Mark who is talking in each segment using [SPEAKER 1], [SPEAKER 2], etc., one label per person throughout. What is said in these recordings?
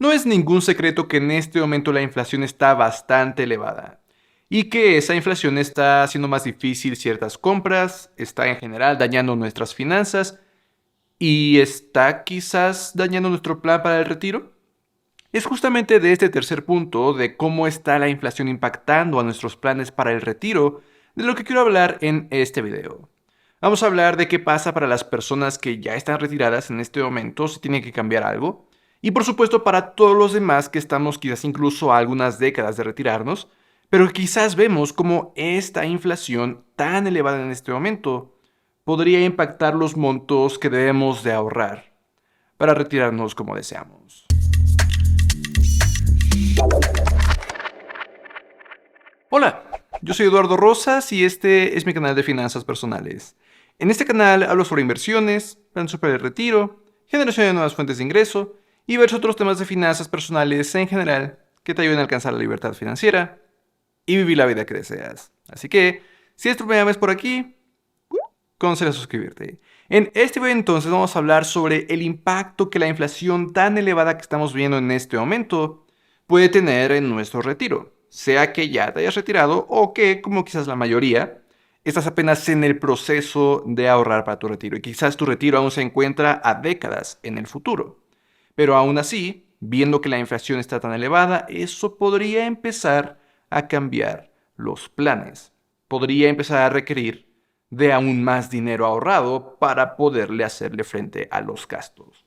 [SPEAKER 1] No es ningún secreto que en este momento la inflación está bastante elevada y que esa inflación está haciendo más difícil ciertas compras, está en general dañando nuestras finanzas y está quizás dañando nuestro plan para el retiro. Es justamente de este tercer punto, de cómo está la inflación impactando a nuestros planes para el retiro, de lo que quiero hablar en este video. Vamos a hablar de qué pasa para las personas que ya están retiradas en este momento, si tiene que cambiar algo, y por supuesto para todos los demás que estamos quizás incluso a algunas décadas de retirarnos, pero quizás vemos cómo esta inflación tan elevada en este momento podría impactar los montos que debemos de ahorrar para retirarnos como deseamos. Hola, yo soy Eduardo Rosas y este es mi canal de finanzas personales. En este canal hablo sobre inversiones, planes para el retiro, generación de nuevas fuentes de ingreso y diversos otros temas de finanzas personales en general que te ayuden a alcanzar la libertad financiera y vivir la vida que deseas. Así que, si es tu primera vez por aquí, considera suscribirte. En este video entonces vamos a hablar sobre el impacto que la inflación tan elevada que estamos viendo en este momento puede tener en nuestro retiro. Sea que ya te hayas retirado o que, como quizás la mayoría, estás apenas en el proceso de ahorrar para tu retiro y quizás tu retiro aún se encuentra a décadas en el futuro. Pero aún así, viendo que la inflación está tan elevada, eso podría empezar a cambiar los planes. Podría empezar a requerir de aún más dinero ahorrado para poderle hacerle frente a los gastos.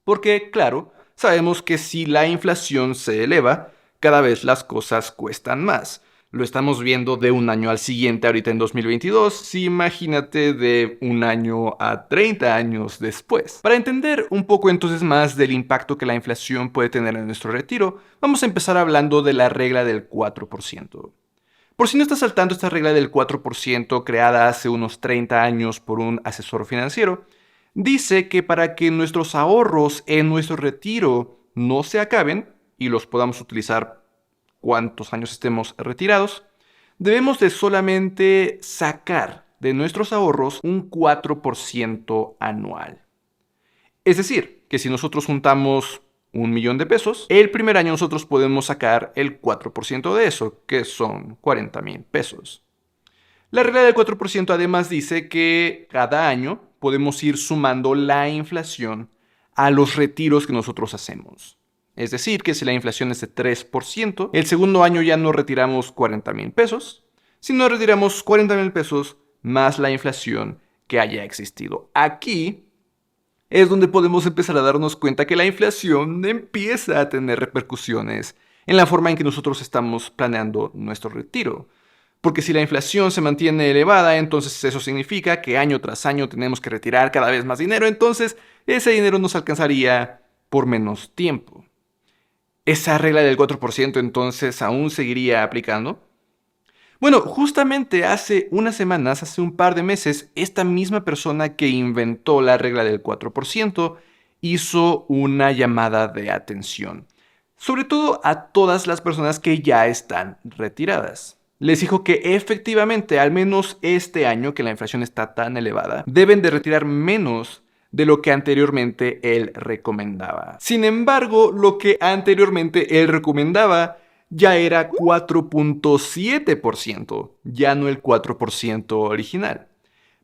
[SPEAKER 1] Porque, claro, sabemos que si la inflación se eleva, cada vez las cosas cuestan más. Lo estamos viendo de un año al siguiente ahorita en 2022, sí, imagínate de un año a 30 años después. Para entender un poco entonces más del impacto que la inflación puede tener en nuestro retiro, vamos a empezar hablando de la regla del 4%. Por si no estás saltando esta regla del 4% creada hace unos 30 años por un asesor financiero, dice que para que nuestros ahorros en nuestro retiro no se acaben y los podamos utilizar cuantos años estemos retirados, debemos de solamente sacar de nuestros ahorros un 4% anual. Es decir, que si nosotros juntamos 1 millón de pesos, el primer año nosotros podemos sacar el 4% de eso, que son 40,000 pesos. La regla del 4% además dice que cada año podemos ir sumando la inflación a los retiros que nosotros hacemos. Es decir, que si la inflación es de 3%, el segundo año ya no retiramos 40,000 pesos, sino retiramos 40,000 pesos más la inflación que haya existido. Aquí es donde podemos empezar a darnos cuenta que la inflación empieza a tener repercusiones en la forma en que nosotros estamos planeando nuestro retiro. Porque si la inflación se mantiene elevada, entonces eso significa que año tras año tenemos que retirar cada vez más dinero, entonces ese dinero nos alcanzaría por menos tiempo. ¿Esa regla del 4% entonces aún seguiría aplicando? Bueno, justamente hace unas semanas, hace un par de meses, esta misma persona que inventó la regla del 4% hizo una llamada de atención, sobre todo a todas las personas que ya están retiradas. Les dijo que efectivamente, al menos este año que la inflación está tan elevada, deben de retirar menos de lo que anteriormente él recomendaba. Sin embargo, lo que anteriormente él recomendaba ya era 4.7%, ya no el 4% original.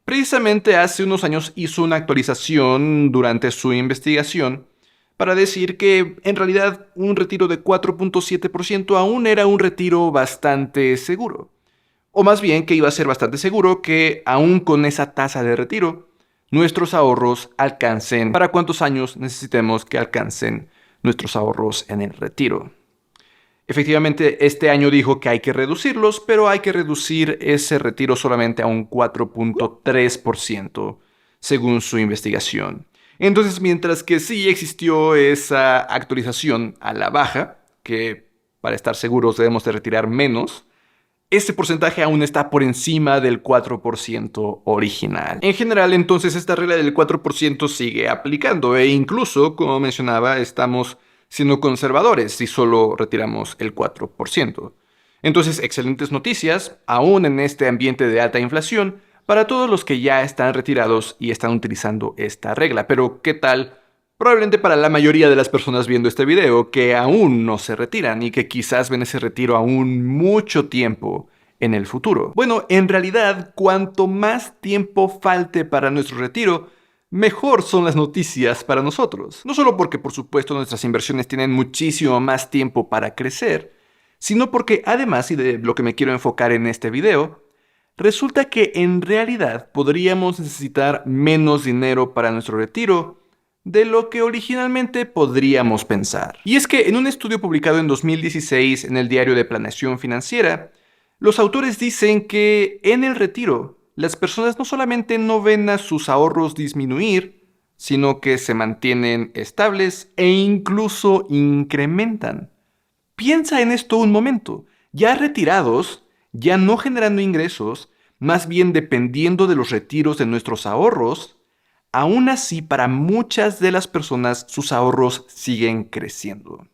[SPEAKER 1] Precisamente hace unos años hizo una actualización durante su investigación para decir que en realidad un retiro de 4.7% aún era un retiro bastante seguro. O más bien que iba a ser bastante seguro que aún con esa tasa de retiro, nuestros ahorros alcancen para cuántos años necesitemos que alcancen nuestros ahorros en el retiro. Efectivamente, este año dijo que hay que reducirlos, pero hay que reducir ese retiro solamente a un 4.3%, según su investigación. Entonces, mientras que sí existió esa actualización a la baja, que para estar seguros debemos de retirar menos, ese porcentaje aún está por encima del 4% original. En general, entonces, esta regla del 4% sigue aplicando e incluso, como mencionaba, estamos siendo conservadores si solo retiramos el 4%. Entonces, excelentes noticias, aún en este ambiente de alta inflación, para todos los que ya están retirados y están utilizando esta regla. Pero, ¿qué tal Probablemente para la mayoría de las personas viendo este video que aún no se retiran y que quizás ven ese retiro aún mucho tiempo en el futuro. Bueno, en realidad, cuanto más tiempo falte para nuestro retiro, mejor son las noticias para nosotros. No solo porque, por supuesto, nuestras inversiones tienen muchísimo más tiempo para crecer, sino porque además, y de lo que me quiero enfocar en este video, resulta que en realidad podríamos necesitar menos dinero para nuestro retiro de lo que originalmente podríamos pensar. Y es que en un estudio publicado en 2016 en el Diario de Planeación Financiera, los autores dicen que en el retiro, las personas no solamente no ven a sus ahorros disminuir, sino que se mantienen estables e incluso incrementan. Piensa en esto un momento. Ya retirados, ya no generando ingresos, más bien dependiendo de los retiros de nuestros ahorros, aún así para muchas de las personas sus ahorros siguen creciendo.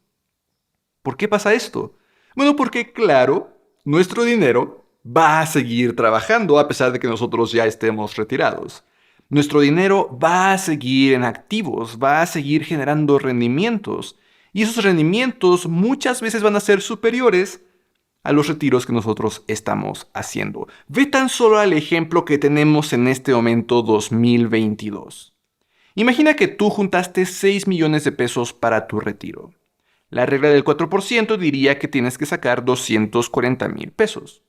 [SPEAKER 1] ¿Por qué pasa esto? Bueno, porque claro, nuestro dinero va a seguir trabajando a pesar de que nosotros ya estemos retirados. Nuestro dinero va a seguir en activos, va a seguir generando rendimientos. Y esos rendimientos muchas veces van a ser superiores a los retiros que nosotros estamos haciendo. Ve tan solo al ejemplo que tenemos en este momento 2022. Imagina que tú juntaste 6 millones de pesos para tu retiro. La regla del 4% diría que tienes que sacar 240,000 pesos.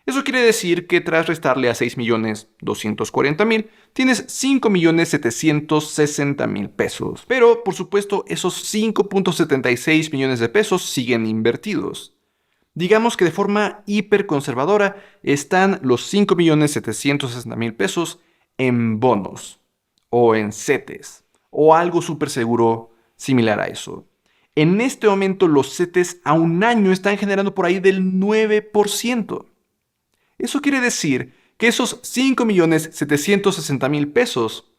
[SPEAKER 1] Eso quiere decir que tras restarle a 6.240.000, tienes 5.760.000 pesos. Pero, por supuesto, esos 5.76 millones de pesos siguen invertidos. Digamos que de forma hiperconservadora están los 5.760.000 pesos en bonos, o en CETES, o algo súper seguro similar a eso. En este momento los CETES a un año están generando por ahí del 9%. Eso quiere decir que esos 5.760.000 pesos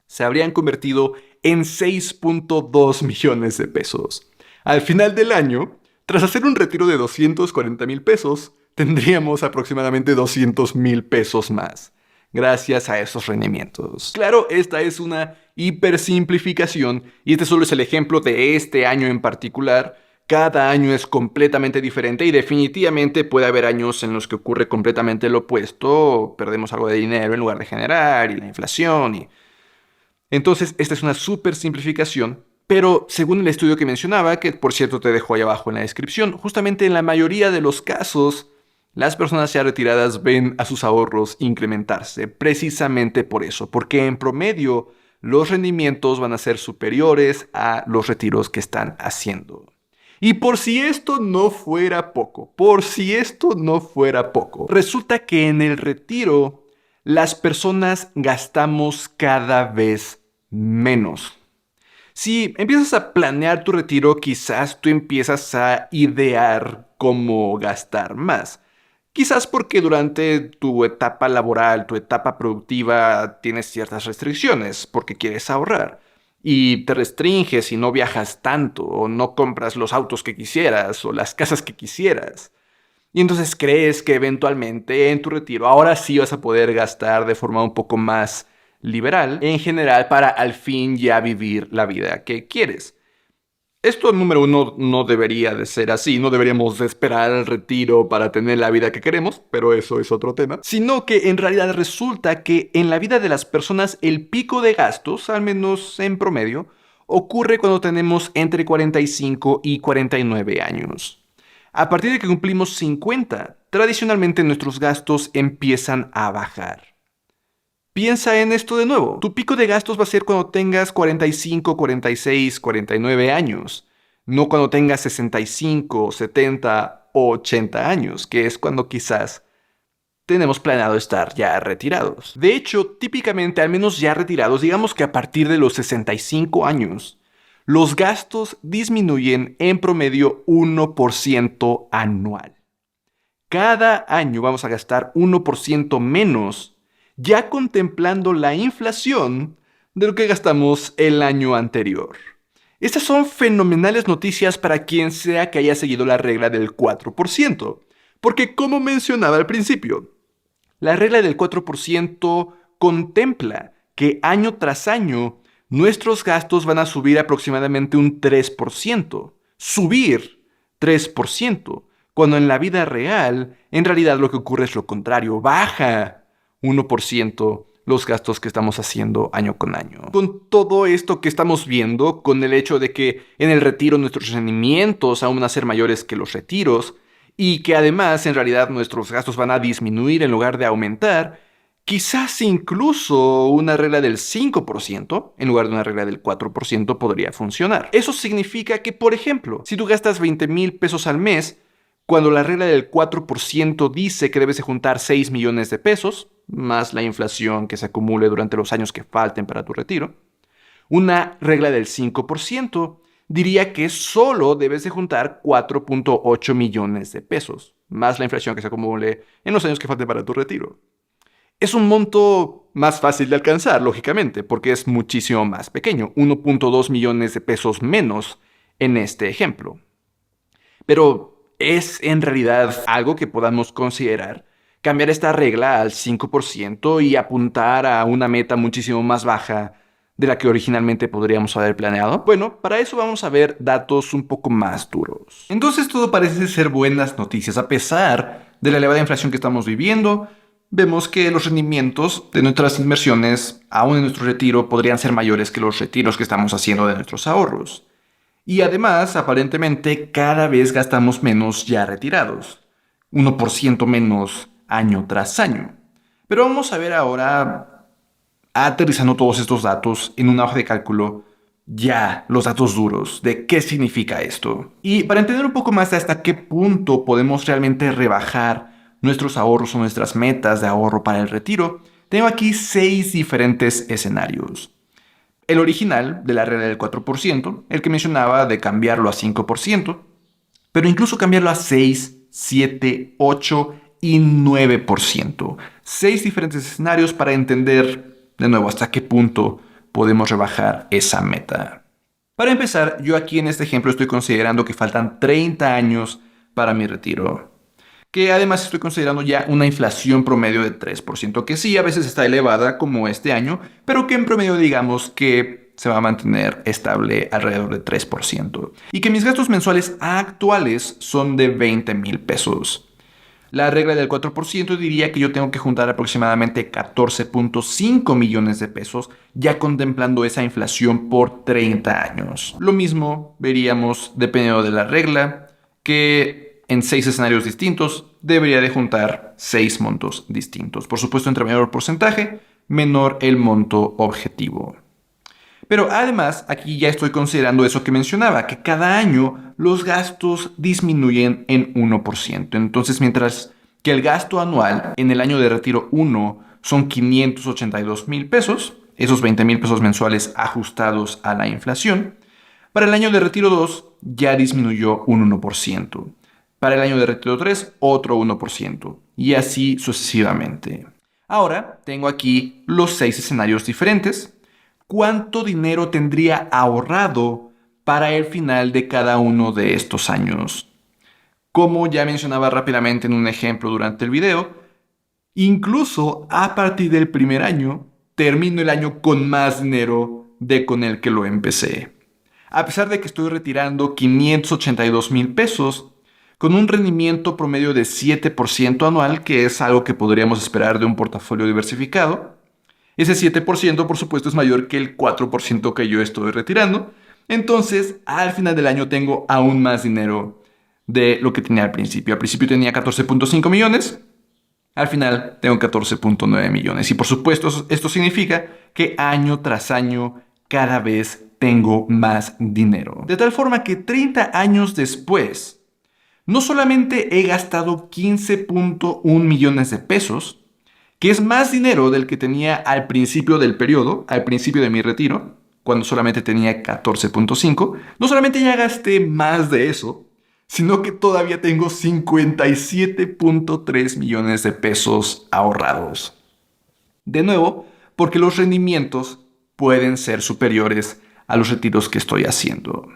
[SPEAKER 1] se habrían convertido en 6.2 millones de pesos. Al final del año, tras hacer un retiro de 240,000 pesos, tendríamos aproximadamente 200,000 pesos más, gracias a esos rendimientos. Claro, esta es una hipersimplificación y este solo es el ejemplo de este año en particular. Cada año es completamente diferente y definitivamente puede haber años en los que ocurre completamente lo opuesto, perdemos algo de dinero en lugar de generar y la inflación y... Entonces, esta es una súper simplificación, pero según el estudio que mencionaba, que por cierto te dejo ahí abajo en la descripción, justamente en la mayoría de los casos, las personas ya retiradas ven a sus ahorros incrementarse, precisamente por eso, porque en promedio los rendimientos van a ser superiores a los retiros que están haciendo. Y por si esto no fuera poco, resulta que en el retiro las personas gastamos cada vez menos. Si empiezas a planear tu retiro, quizás tú empiezas a idear cómo gastar más. Quizás porque durante tu etapa laboral, tu etapa productiva, tienes ciertas restricciones, porque quieres ahorrar. Y te restringes y no viajas tanto, o no compras los autos que quisieras, o las casas que quisieras. Y entonces crees que eventualmente en tu retiro ahora sí vas a poder gastar de forma un poco más liberal en general para al fin ya vivir la vida que quieres. Esto, número uno, no debería de ser así, no deberíamos de esperar al retiro para tener la vida que queremos, pero eso es otro tema, sino que en realidad resulta que en la vida de las personas el pico de gastos, al menos en promedio, ocurre cuando tenemos entre 45 y 49 años. A partir de que cumplimos 50, tradicionalmente nuestros gastos empiezan a bajar. Piensa en esto de nuevo. Tu pico de gastos va a ser cuando tengas 45, 46, 49 años, no cuando tengas 65, 70 o 80 años, que es cuando quizás tenemos planeado estar ya retirados. De hecho, típicamente, al menos ya retirados, digamos que a partir de los 65 años, los gastos disminuyen en promedio 1% anual. Cada año vamos a gastar 1% menos, ya contemplando la inflación de lo que gastamos el año anterior. Estas son fenomenales noticias para quien sea que haya seguido la regla del 4%, porque como mencionaba al principio, la regla del 4% contempla que año tras año nuestros gastos van a subir aproximadamente un 3%. Subir 3%, cuando en la vida real, en realidad lo que ocurre es lo contrario, baja 1% los gastos que estamos haciendo año con año. Con todo esto que estamos viendo, con el hecho de que en el retiro nuestros rendimientos aún van a ser mayores que los retiros, y que además en realidad nuestros gastos van a disminuir en lugar de aumentar, quizás incluso una regla del 5% en lugar de una regla del 4% podría funcionar. Eso significa que, por ejemplo, si tú gastas 20,000 pesos al mes, cuando la regla del 4% dice que debes de juntar 6 millones de pesos, más la inflación que se acumule durante los años que falten para tu retiro, una regla del 5% diría que solo debes de juntar 4.8 millones de pesos, más la inflación que se acumule en los años que falten para tu retiro. Es un monto más fácil de alcanzar, lógicamente, porque es muchísimo más pequeño, 1.2 millones de pesos menos en este ejemplo. Pero ¿es en realidad algo que podamos considerar? Cambiar esta regla al 5% y apuntar a una meta muchísimo más baja de la que originalmente podríamos haber planeado. Bueno, para eso vamos a ver datos un poco más duros. Entonces todo parece ser buenas noticias. A pesar de la elevada inflación que estamos viviendo, vemos que los rendimientos de nuestras inversiones, aún en nuestro retiro, podrían ser mayores que los retiros que estamos haciendo de nuestros ahorros. Y además, aparentemente, cada vez gastamos menos ya retirados. 1% menos año tras año. Pero vamos a ver ahora, aterrizando todos estos datos en una hoja de cálculo, ya los datos duros de qué significa esto. Y para entender un poco más hasta qué punto podemos realmente rebajar nuestros ahorros o nuestras metas de ahorro para el retiro, tengo aquí 6 diferentes escenarios. El original de la regla del 4%, el que mencionaba de cambiarlo a 5%, pero incluso cambiarlo a 6, 7, 8 y 9%. 6 diferentes escenarios para entender de nuevo hasta qué punto podemos rebajar esa meta. Para empezar, yo aquí en este ejemplo estoy considerando que faltan 30 años para mi retiro, que además estoy considerando ya una inflación promedio de 3%, que sí a veces está elevada como este año, pero que en promedio digamos que se va a mantener estable alrededor de 3%. Y que mis gastos mensuales actuales son de 20,000 pesos. La regla del 4% diría que yo tengo que juntar aproximadamente 14.5 millones de pesos, ya contemplando esa inflación por 30 años. Lo mismo veríamos dependiendo de la regla, que en 6 escenarios distintos debería de juntar 6 montos distintos. Por supuesto, entre mayor porcentaje, menor el monto objetivo. Pero además, aquí ya estoy considerando eso que mencionaba, que cada año los gastos disminuyen en 1%. Entonces, mientras que el gasto anual en el año de retiro 1 son 582,000 pesos, esos 20,000 pesos mensuales ajustados a la inflación, para el año de retiro 2 ya disminuyó un 1%. Para el año de retiro 3, otro 1%. Y así sucesivamente. Ahora tengo aquí los 6 escenarios diferentes. ¿Cuánto dinero tendría ahorrado para el final de cada uno de estos años? Como ya mencionaba rápidamente en un ejemplo durante el video, incluso a partir del primer año, termino el año con más dinero de con el que lo empecé. A pesar de que estoy retirando 582,000 pesos, con un rendimiento promedio de 7% anual, que es algo que podríamos esperar de un portafolio diversificado. Ese 7%, por supuesto, es mayor que el 4% que yo estoy retirando. Entonces, al final del año tengo aún más dinero de lo que tenía al principio. Al principio tenía 14.5 millones. Al final tengo 14.9 millones. Y por supuesto, esto significa que año tras año cada vez tengo más dinero. De tal forma que 30 años después, no solamente he gastado 15.1 millones de pesos, que es más dinero del que tenía al principio del periodo, al principio de mi retiro, cuando solamente tenía 14.5, no solamente ya gasté más de eso, sino que todavía tengo 57.3 millones de pesos ahorrados. De nuevo, porque los rendimientos pueden ser superiores a los retiros que estoy haciendo.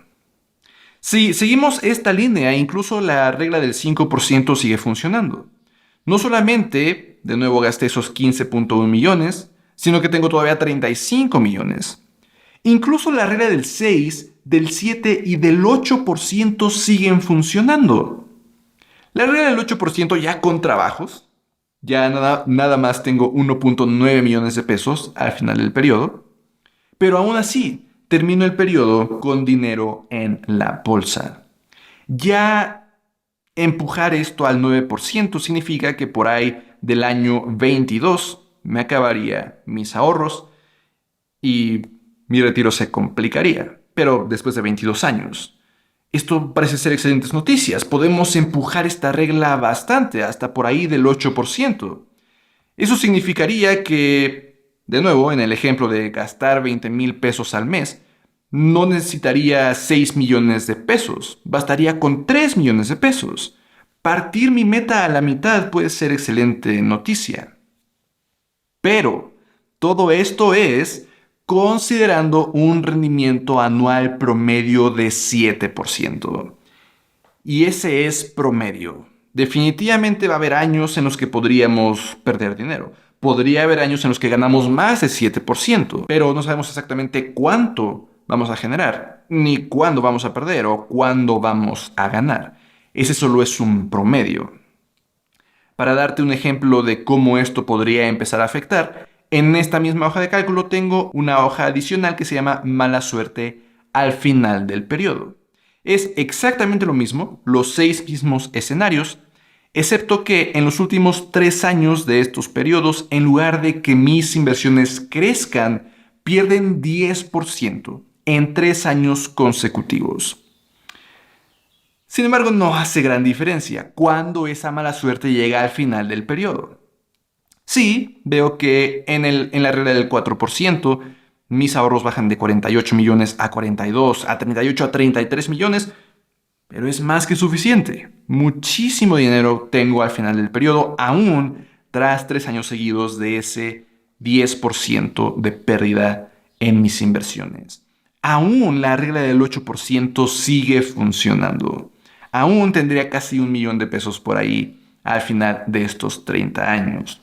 [SPEAKER 1] Si seguimos esta línea, incluso la regla del 5% sigue funcionando. No solamente, de nuevo, gasté esos 15.1 millones, sino que tengo todavía 35 millones. Incluso la regla del 6, del 7 y del 8% siguen funcionando. La regla del 8% ya con trabajos, ya nada más tengo 1.9 millones de pesos al final del periodo, pero aún así termino el periodo con dinero en la bolsa. Ya empujar esto al 9% significa que por ahí del año 22 me acabaría mis ahorros y mi retiro se complicaría, pero después de 22 años. Esto parece ser excelentes noticias. Podemos empujar esta regla bastante, hasta por ahí del 8%. Eso significaría que, de nuevo, en el ejemplo de gastar 20,000 pesos al mes, no necesitaría 6 millones de pesos, bastaría con 3 millones de pesos. Partir mi meta a la mitad puede ser excelente noticia. Pero todo esto es considerando un rendimiento anual promedio de 7%. Y ese es promedio. Definitivamente va a haber años en los que podríamos perder dinero. Podría haber años en los que ganamos más de 7%, pero no sabemos exactamente cuánto vamos a generar, ni cuándo vamos a perder o cuándo vamos a ganar. Ese solo es un promedio. Para darte un ejemplo de cómo esto podría empezar a afectar, en esta misma hoja de cálculo tengo una hoja adicional que se llama mala suerte al final del periodo. Es exactamente lo mismo, los 6 mismos escenarios, excepto que en los últimos 3 años de estos periodos, en lugar de que mis inversiones crezcan, pierden 10% en 3 años consecutivos. Sin embargo, no hace gran diferencia cuando esa mala suerte llega al final del periodo. Sí, veo que en la regla del 4%, mis ahorros bajan de 48 millones a 42, a 38 a 33 millones, pero es más que suficiente. Muchísimo dinero tengo al final del periodo, aún tras 3 años seguidos de ese 10% de pérdida en mis inversiones. Aún la regla del 8% sigue funcionando. Aún tendría casi 1 millón de pesos por ahí al final de estos 30 años.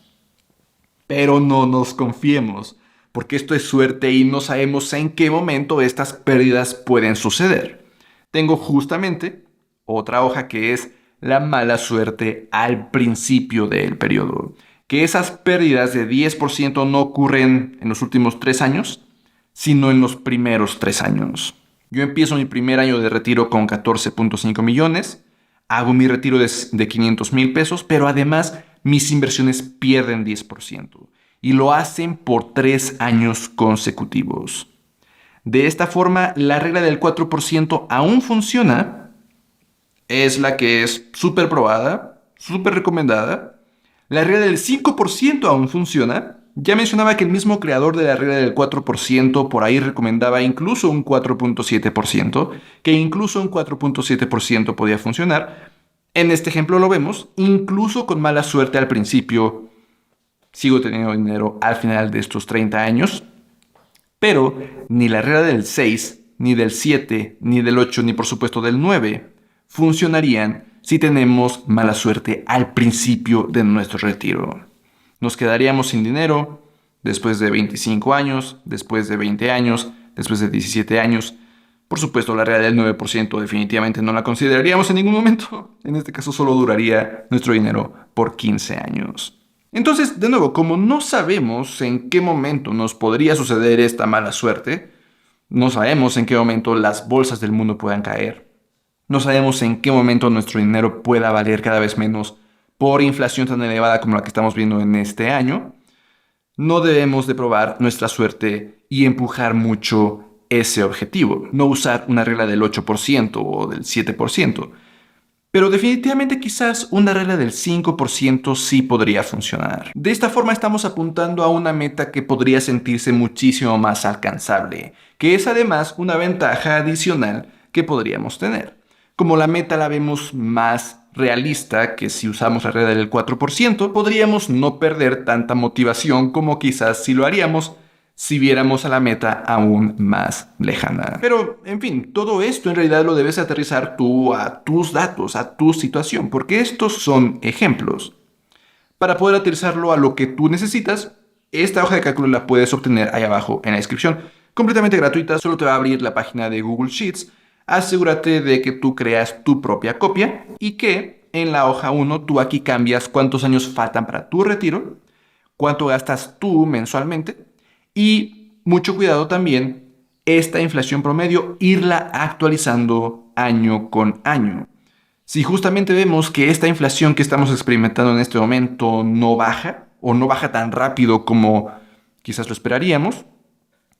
[SPEAKER 1] Pero no nos confiemos, porque esto es suerte y no sabemos en qué momento estas pérdidas pueden suceder. Tengo justamente otra hoja que es la mala suerte al principio del periodo. Que esas pérdidas de 10% no ocurren en los últimos 3 años, sino en los primeros 3 años. Yo empiezo mi primer año de retiro con 14.5 millones, hago mi retiro de 500,000 pesos, pero además mis inversiones pierden 10% y lo hacen por 3 años consecutivos. De esta forma, la regla del 4% aún funciona, es la que es súper probada, súper recomendada. La regla del 5% aún funciona. Ya mencionaba que el mismo creador de la regla del 4% por ahí recomendaba incluso un 4.7%, que incluso un 4.7% podía funcionar. En este ejemplo lo vemos, incluso con mala suerte al principio, sigo teniendo dinero al final de estos 30 años, pero ni la regla del 6, ni del 7, ni del 8, ni por supuesto del 9 funcionarían si tenemos mala suerte al principio de nuestro retiro. Nos quedaríamos sin dinero después de 25 años, después de 20 años, después de 17 años. Por supuesto, la regla del 9% definitivamente no la consideraríamos en ningún momento. En este caso solo duraría nuestro dinero por 15 años. Entonces, de nuevo, como no sabemos en qué momento nos podría suceder esta mala suerte, no sabemos en qué momento las bolsas del mundo puedan caer, no sabemos en qué momento nuestro dinero pueda valer cada vez menos por inflación tan elevada como la que estamos viendo en este año, no debemos de probar nuestra suerte y empujar mucho ese objetivo. No usar una regla del 8% o del 7%. Pero definitivamente quizás una regla del 5% sí podría funcionar. De esta forma estamos apuntando a una meta que podría sentirse muchísimo más alcanzable, que es además una ventaja adicional que podríamos tener. Como la meta la vemos más realista que si usamos la regla del 4%, podríamos no perder tanta motivación como quizás si lo haríamos si viéramos a la meta aún más lejana. Pero, en fin, todo esto en realidad lo debes aterrizar tú a tus datos, a tu situación, porque estos son ejemplos. Para poder aterrizarlo a lo que tú necesitas, esta hoja de cálculo la puedes obtener ahí abajo en la descripción. completamente gratuita, solo te va a abrir la página de Google Sheets. Asegúrate de que tú creas tu propia copia y que en la hoja 1 tú aquí cambias cuántos años faltan para tu retiro, cuánto gastas tú mensualmente y mucho cuidado también esta inflación promedio irla actualizando año con año. Si justamente vemos que esta inflación que estamos experimentando en este momento no baja o no baja tan rápido como quizás lo esperaríamos,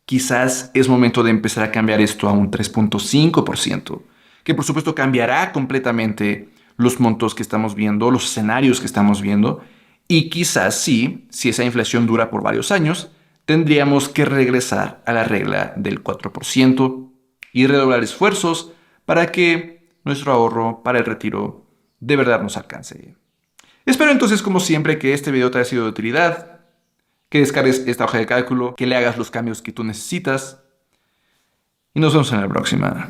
[SPEAKER 1] quizás es momento de empezar a cambiar esto a un 3.5%, que por supuesto cambiará completamente los montos que estamos viendo, los escenarios que estamos viendo, y quizás sí, si esa inflación dura por varios años, tendríamos que regresar a la regla del 4% y redoblar esfuerzos para que nuestro ahorro para el retiro de verdad nos alcance. Espero entonces, como siempre, que este video te haya sido de utilidad, que descargues esta hoja de cálculo, que le hagas los cambios que tú necesitas y nos vemos en la próxima.